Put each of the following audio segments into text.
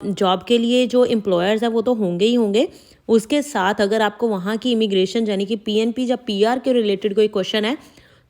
Job के लिए जो एम्प्लॉयर्स हैं वो तो होंगे ही होंगे, उसके साथ अगर आपको वहाँ की इमिग्रेशन यानी कि पीएनपी या पीआर के रिलेटेड कोई क्वेश्चन है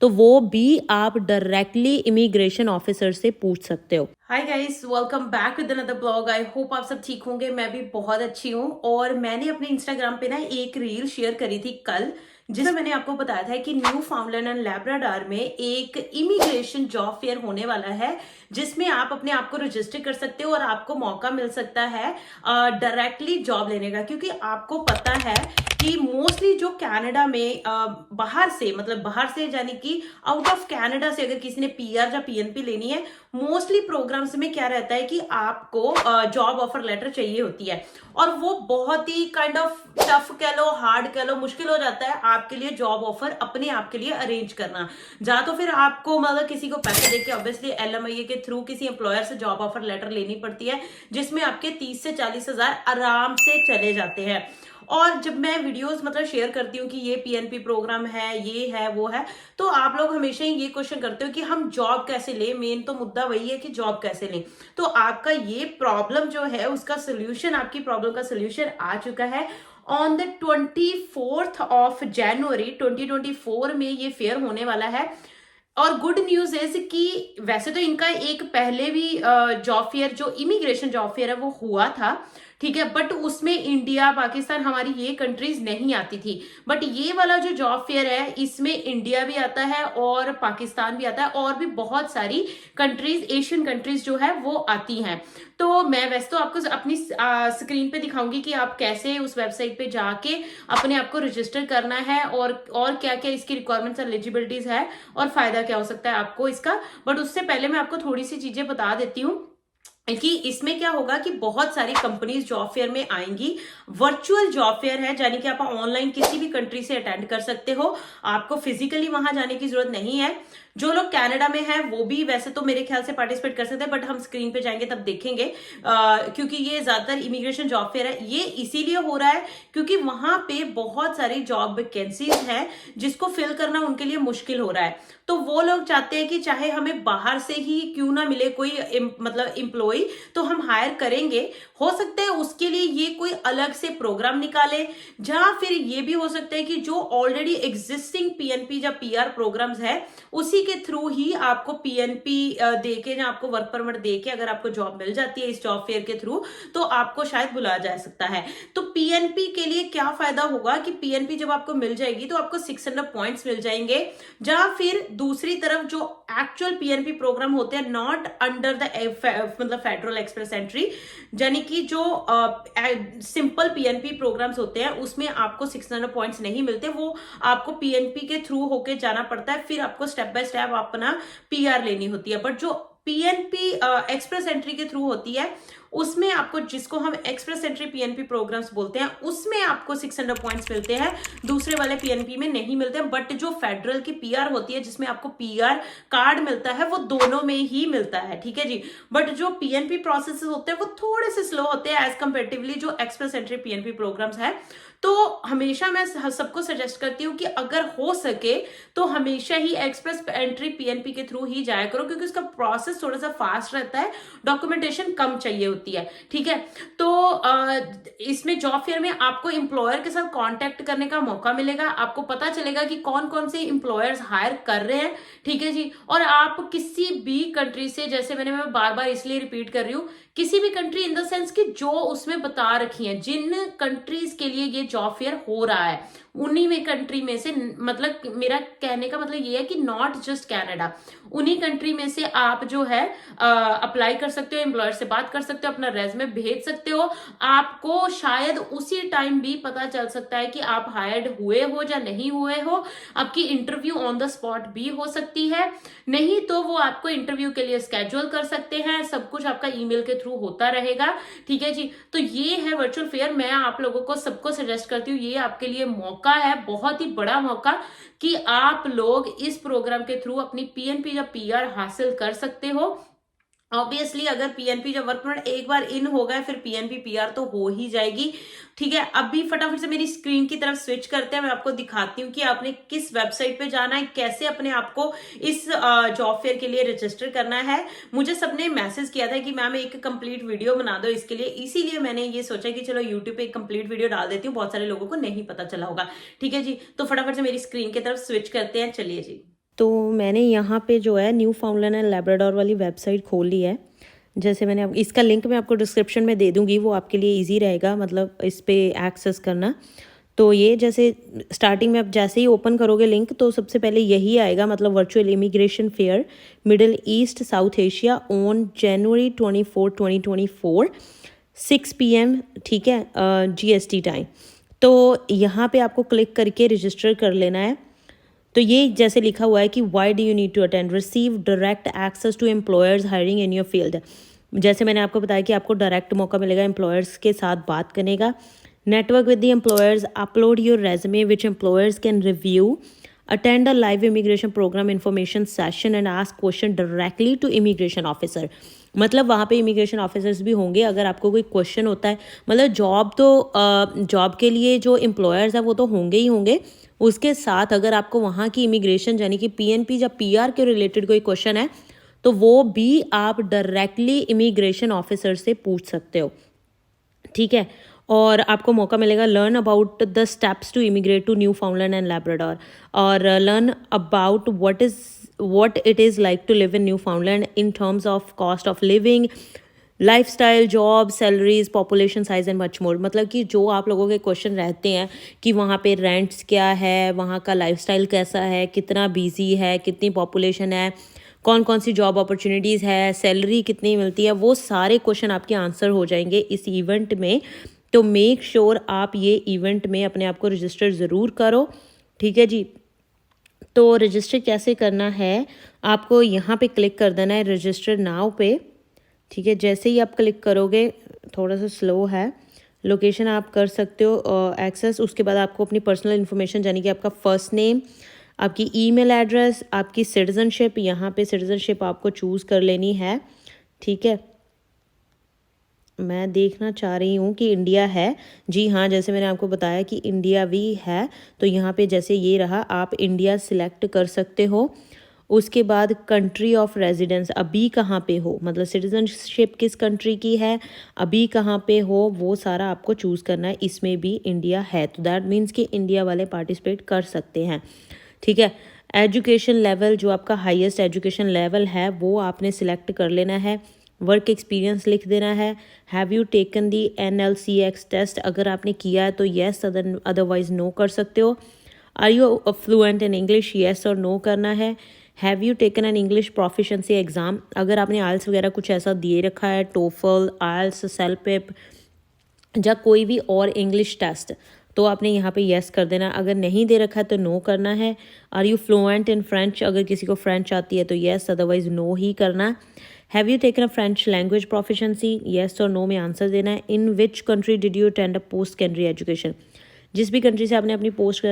तो वो भी आप डायरेक्टली इमिग्रेशन ऑफिसर से पूछ सकते हो। Hi guys, welcome back with another blog. I hope आप सब ठीक होंगे। मैं भी बहुत अच्छी हूँ। और मैंने अपने इंस्टाग्राम पे ना एक रील शेयर करी थी कल, जिसमें मैंने आपको बताया था कि न्यू फाउंडलैंड एंड लैब्राडोर में एक इमिग्रेशन जॉब फेयर होने वाला है, जिसमें आप अपने आप को रजिस्टर कर सकते हो और आपको मौका मिल सकता है डायरेक्टली जॉब लेने का। क्योंकि आपको पता है कि मोस्टली जो कनाडा में बाहर से, मतलब बाहर से यानी कि आउट ऑफ कनाडा से अगर किसी ने पीआर या पीएनपी लेनी है, मोस्टली प्रोग्राम्स में क्या रहता है कि आपको जॉब ऑफर लेटर चाहिए होती है। और वो बहुत ही काइंड ऑफ टफ कह लो, हार्ड कह लो, मुश्किल हो जाता है आपके लिए जॉब ऑफर अपने आप के लिए अरेंज करना। या तो फिर आपको मतलब किसी को पैसे देके ऑब्वियसली एलएमआईए के थ्रू किसी एम्प्लॉयर से जॉब ऑफर लेटर लेनी पड़ती है, जिसमें आपके 30 से 40 हजार आराम से चले जाते हैं। और जब मैं वीडियोस मतलब शेयर करती हूँ कि ये पीएनपी प्रोग्राम है, ये है, वो है, तो आप लोग हमेशा ही ये क्वेश्चन करते हो कि हम जॉब कैसे लें। मेन तो मुद्दा वही है कि जॉब कैसे लें। तो आपका ये प्रॉब्लम जो है उसका सोल्यूशन, आपकी प्रॉब्लम का सोल्यूशन आ चुका है। On the 24th of January 2024 में ये फेयर होने वाला है। और गुड न्यूज इज कि वैसे तो इनका एक पहले भी जॉब फेयर, जो इमिग्रेशन जॉब फेयर है, वो हुआ था, ठीक है, बट उसमें इंडिया, पाकिस्तान, हमारी ये कंट्रीज नहीं आती थी। बट ये वाला जो जॉब फेयर है, इसमें इंडिया भी आता है और पाकिस्तान भी आता है और भी बहुत सारी कंट्रीज, एशियन कंट्रीज जो है वो आती हैं। तो मैं वैसे तो आपको अपनी स्क्रीन पे दिखाऊंगी कि आप कैसे उस वेबसाइट पे जाके अपने आप को रजिस्टर करना है और क्या क्या इसकी रिक्वायरमेंट्स, एलिजिबिलिटीज है और फायदा क्या हो सकता है आपको इसका। बट उससे पहले मैं आपको थोड़ी सी चीजें बता देती हूँ कि इसमें क्या होगा कि बहुत सारी कंपनीज जॉब फेयर में आएंगी। वर्चुअल जॉब फेयर है, यानी कि आप ऑनलाइन किसी भी कंट्री से अटेंड कर सकते हो, आपको फिजिकली वहां जाने की जरूरत नहीं है। जो लोग कनाडा में हैं वो भी वैसे तो मेरे ख्याल से पार्टिसिपेट कर सकते हैं, बट हम स्क्रीन पे जाएंगे तब देखेंगे। क्योंकि ये ज्यादातर इमिग्रेशन जॉब फेयर है, ये इसीलिए हो रहा है क्योंकि वहां पे बहुत सारी जॉब वैकेंसीज हैं जिसको फिल करना उनके लिए मुश्किल हो रहा है। तो वो लोग चाहते हैं कि चाहे हमें बाहर से ही क्यों ना मिले कोई मतलब एम्प्लॉय, तो हम हायर करेंगे। हो सकता है उसके लिए ये कोई अलग से प्रोग्राम निकाले, या फिर ये भी हो सकता है कि जो ऑलरेडी एग्जिस्टिंग पीएनपी या पीआर प्रोग्राम्स है उसी के थ्रू ही आपको पीएनपी देके या आपको वर्क परमिट देके अगर आपको जॉब मिल जाती है इस जॉब फेयर के थ्रू, तो आपको शायद बुलाया जा सकता है। तो पीएनपी के लिए क्या फायदा होगा कि पीएनपी जब आपको मिल जाएगी तो आपको 600 पॉइंट्स मिल जाएंगे। या फिर दूसरी तरफ जो एक्चुअल पीएनपी प्रोग्राम होते हैं, नॉट अंडर द मतलब फेडरल एक्सप्रेस एंट्री, यानी कि जो सिंपल पीएनपी प्रोग्राम्स होते हैं उसमें आपको 600 पॉइंट्स नहीं मिलते, वो आपको पीएनपी के थ्रू होके जाना पड़ता है, फिर आपको स्टेप बाय स्टेप अपना पीआर लेनी होती है। बट जो पीएनपी एक्सप्रेस एंट्री के थ्रू होती है उसमें आपको, जिसको हम एक्सप्रेस एंट्री पीएनपी प्रोग्राम्स बोलते हैं, उसमें आपको 600 पॉइंट्स मिलते हैं, दूसरे वाले पीएनपी में नहीं मिलते हैं। बट जो फेडरल की पीआर होती है जिसमें आपको पीआर कार्ड मिलता है वो दोनों में ही मिलता है, ठीक है जी। बट जो पीएनपी प्रोसेस होते हैं वो थोड़े से स्लो होते हैं एज कंपेरेटिवली जो एक्सप्रेस एंट्री पीएनपी प्रोग्राम्स है। तो हमेशा मैं सबको सजेस्ट करती हूँ कि अगर हो सके तो हमेशा ही एक्सप्रेस एंट्री पीएनपी के थ्रू ही जाया करो, क्योंकि उसका प्रोसेस थोड़ा सा फास्ट रहता है, डॉक्यूमेंटेशन कम चाहिए होती है, ठीक है। तो इसमें जॉब फेयर में आपको एम्प्लॉयर के साथ कांटेक्ट करने का मौका मिलेगा, आपको पता चलेगा कि कौन कौन से एम्प्लॉयर्स हायर कर रहे हैं, ठीक है जी। और आप किसी भी कंट्री से, जैसे मैं बार बार इसलिए रिपीट कर रही हूँ, किसी भी कंट्री इन द सेंस कि जो उसमें बता रखी है, जिन कंट्रीज के लिए ये जॉब फेयर हो रहा है उन्हीं में कंट्री में से, मतलब मेरा कहने का मतलब ये है कि नॉट जस्ट कनाडा, उन्हीं कंट्री में से आप जो है अप्लाई कर सकते हो, एम्प्लॉयर से बात कर सकते हो, अपना रेज्यूमे भेज सकते हो। आपको शायद उसी टाइम भी पता चल सकता है कि आप हायर्ड हुए हो या नहीं हुए हो, आपकी इंटरव्यू ऑन द स्पॉट भी हो सकती है, नहीं तो वो आपको इंटरव्यू के लिए स्केड्यूल कर सकते हैं, सब कुछ आपका ईमेल के थ्रू होता रहेगा, ठीक है जी। तो ये है वर्चुअल फेयर। मैं आप लोगों को सबको सजेस्ट करती हूँ, ये आपके लिए मौका है, बहुत ही बड़ा मौका, कि आप लोग इस प्रोग्राम के थ्रू अपनी पीएनपी या पीआर हासिल कर सकते हो। ऑब्वियसली अगर पीएनपी जब वर्क परमिट एक बार इन हो गया, फिर पीएनपी पीआर तो हो ही जाएगी। ठीक है, अभी फटाफट से मेरी स्क्रीन की तरफ स्विच करते हैं, मैं आपको दिखाती हूँ कि आपने किस वेबसाइट पे जाना है, कैसे अपने आप को इस जॉब फेयर के लिए रजिस्टर करना है। मुझे सबने मैसेज किया था कि मैम एक कंप्लीट वीडियो बना दो इसके लिए, इसीलिए मैंने ये सोचा कि चलो यूट्यूब पे एक कंप्लीट वीडियो डाल देती हूँ, बहुत सारे लोगों को नहीं पता चला होगा। ठीक है जी, तो फटाफट से मेरी स्क्रीन की तरफ स्विच करते हैं, चलिए जी। तो मैंने यहाँ पे जो है न्यू फाउंडलैंड एंड लैब्राडोर वाली वेबसाइट खोल ली है। जैसे मैंने इसका लिंक मैं आपको डिस्क्रिप्शन में दे दूँगी, वो आपके लिए इजी रहेगा, मतलब इस पे एक्सेस करना। तो ये जैसे स्टार्टिंग में आप जैसे ही ओपन करोगे लिंक, तो सबसे पहले यही आएगा, मतलब virtual immigration fair middle east south Asia on January 24, 2024 6 PM, ठीक है, GST टाइम। तो यहाँ पे आपको क्लिक करके रजिस्टर कर लेना है। तो ये जैसे लिखा हुआ है कि why do you need to attend, receive direct access to employers hiring in your field. जैसे मैंने आपको बताया कि आपको डायरेक्ट मौका मिलेगा एम्प्लॉयर्स के साथ बात करने का। Network with the employers, upload your resume which employers can review, attend a live immigration program information session and ask question directly to immigration officer. मतलब वहाँ पे इमिग्रेशन ऑफिसर्स भी होंगे, अगर आपको कोई क्वेश्चन होता है, मतलब जॉब के लिए जो एम्प्लॉयर्स है वो तो होंगे ही होंगे, उसके साथ अगर आपको वहाँ की इमिग्रेशन यानी कि पीएनपी या पीआर के रिलेटेड कोई क्वेश्चन है, तो वो भी आप डायरेक्टली इमिग्रेशन ऑफिसर से पूछ सकते हो। ठीक है, और आपको मौका मिलेगा learn about the steps to immigrate to Newfoundland and Labrador, और learn about what it is like to live in Newfoundland in terms of cost of living, lifestyle, job, salaries, population size and much more. मतलब कि जो आप लोगों के question रहते हैं कि वहाँ पे रेंट्स क्या है, वहाँ का लाइफस्टाइल कैसा है, कितना बिजी है, कितनी पॉपुलेशन है, कौन कौन सी जॉब अपॉर्चुनिटीज़ है, सैलरी कितनी मिलती है, वो सारे क्वेश्चन आपके आंसर हो जाएंगे इस इवेंट में। तो मेक श्योर आप ये इवेंट में अपने आप को रजिस्टर ज़रूर करो। ठीक है जी, तो रजिस्टर कैसे करना है, आपको यहाँ पे क्लिक कर देना है रजिस्टर नाउ पे। ठीक है, जैसे ही आप क्लिक करोगे, थोड़ा सा स्लो है, लोकेशन आप कर सकते हो एक्सेस। उसके बाद आपको अपनी पर्सनल इन्फॉर्मेशन यानी कि आपका फर्स्ट नेम, आपकी ईमेल एड्रेस, आपकी सिटीजनशिप, यहाँ पे सिटीजनशिप आपको चूज़ कर लेनी है। ठीक है, मैं देखना चाह रही हूँ कि इंडिया है, जी हाँ, जैसे मैंने आपको बताया कि इंडिया भी है, तो यहाँ पे जैसे ये रहा, आप इंडिया सिलेक्ट कर सकते हो। उसके बाद कंट्री ऑफ रेजिडेंस, अभी कहाँ पे हो, मतलब सिटीजनशिप किस कंट्री की है, अभी कहाँ पे हो, वो सारा आपको चूज़ करना है। इसमें भी इंडिया है, तो दैट मीन्स कि इंडिया वाले पार्टिसिपेट कर सकते हैं। ठीक है, एजुकेशन लेवल, जो आपका हाईएस्ट एजुकेशन लेवल है वो आपने सिलेक्ट कर लेना है। वर्क एक्सपीरियंस लिख देना है। Have you taken the NLCX test, अगर आपने किया है तो येस, अदरवाइज नो कर सकते हो। Are you fluent in English, yes और नो करना है। Have you taken an English proficiency exam, अगर आपने आइल्स वगैरह कुछ ऐसा दिए रखा है, टोफल, आइल्स, सेलपिप या कोई भी और इंग्लिश टेस्ट, तो आपने यहाँ पे येस कर देना। अगर नहीं दे रखा है तो नो करना है। Are you fluent in French, अगर किसी को फ्रेंच आती है तो येस, अदरवाइज नो ही करना। Have you taken a French language proficiency, yes और नो में आंसर देना है। In which country did you attend a post secondary education, जिस भी कंट्री से आपने अपनी पोस्ट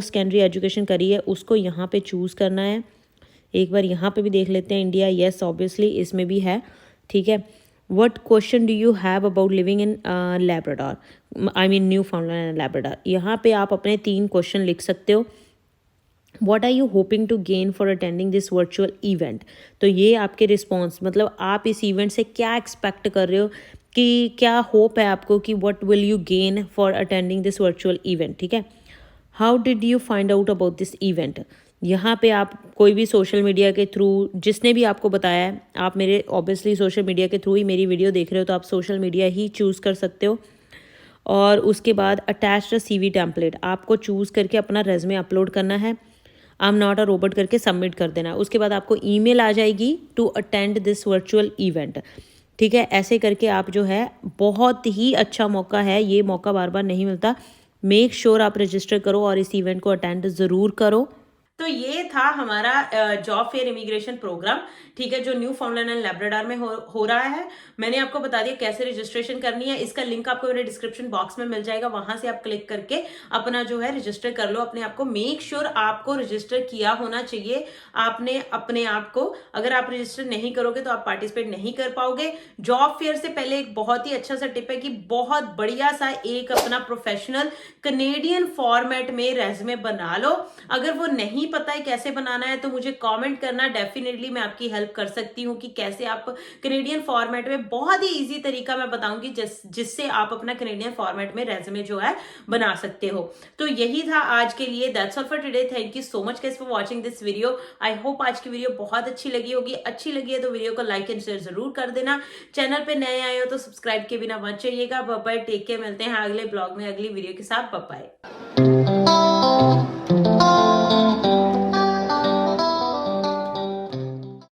सेकेंडरी एजुकेशन करी है उसको यहाँ पे चूज़ करना है। एक बार यहाँ पे भी देख लेते हैं, इंडिया, येस ऑब्वियसली इसमें भी है। ठीक है, what question do you have about living in Labrador, I mean Newfoundland and Labrador, यहाँ पे आप अपने 3 क्वेश्चन लिख सकते हो। What are you hoping to gain for attending this virtual event, तो ये आपके रिस्पॉन्स, मतलब आप इस इवेंट से क्या एक्सपेक्ट कर रहे हो, कि क्या होप है आपको कि what will you gain for attending this virtual event. ठीक है, how did you find out about this event, यहाँ पे आप कोई भी सोशल मीडिया के थ्रू, जिसने भी आपको बताया है, आप मेरे ऑब्वियसली सोशल मीडिया के थ्रू ही मेरी वीडियो देख रहे हो तो आप सोशल मीडिया ही चूज़ कर सकते हो। और उसके बाद अटैच द CV टेम्पलेट, आपको चूज़ करके अपना रेज्यूमे अपलोड करना है। I am not a robot करके सबमिट कर देना है। उसके बाद आपको ईमेल आ जाएगी to attend this virtual event. ठीक है, ऐसे करके आप जो है, बहुत ही अच्छा मौका है, ये मौका बार बार नहीं मिलता। मेक श्योर आप रजिस्टर करो और इस इवेंट को अटेंड ज़रूर करो। तो ये था हमारा जॉब फेयर इमिग्रेशन प्रोग्राम। ठीक है, जो न्यू फाउंडलैंड एंड लैब्राडोर में हो रहा है। मैंने आपको बता दिया कैसे रजिस्ट्रेशन करनी है, इसका लिंक आपको मेरे डिस्क्रिप्शन बॉक्स में मिल जाएगा, वहां से आप क्लिक करके अपना जो है रजिस्टर कर लो अपने आप को। मेक श्योर आपको रजिस्टर किया होना चाहिए आपने अपने आप को। अगर आप रजिस्टर नहीं करोगे तो आप पार्टिसिपेट नहीं कर पाओगे। जॉब फेयर से पहले एक बहुत ही अच्छा सा टिप है कि बहुत बढ़िया सा एक अपना प्रोफेशनल कनेडियन फॉर्मेट में रेज्यूमे बना लो। अगर वो नहीं पता है कैसे बनाना है तो मुझे कमेंट करना, डेफिनेटली मैं आपकी हेल्प कर सकती हूँ कि कैसे आप कनेडियन फॉर्मेट में, बहुत ही इजी तरीका मैं बताऊंगी जिससे आप अपना कनेडियन फॉर्मेट में रेज्यूमे जो है बना सकते हो। तो यही था आज के लिए। That's all for today. Thank you so much guys for watching this video. I hope आज की वीडियो बहुत अच्छी लगी होगी। अच्छी लगी है तो वीडियो को लाइक एंड शेयर जरूर कर देना। चैनल पे नए आए हो तो सब्सक्राइब के बिना मत जाइएगा। बाय बाय, टेक केयर, मिलते हैं अगले ब्लॉग में अगली वीडियो के साथ। Bye bye.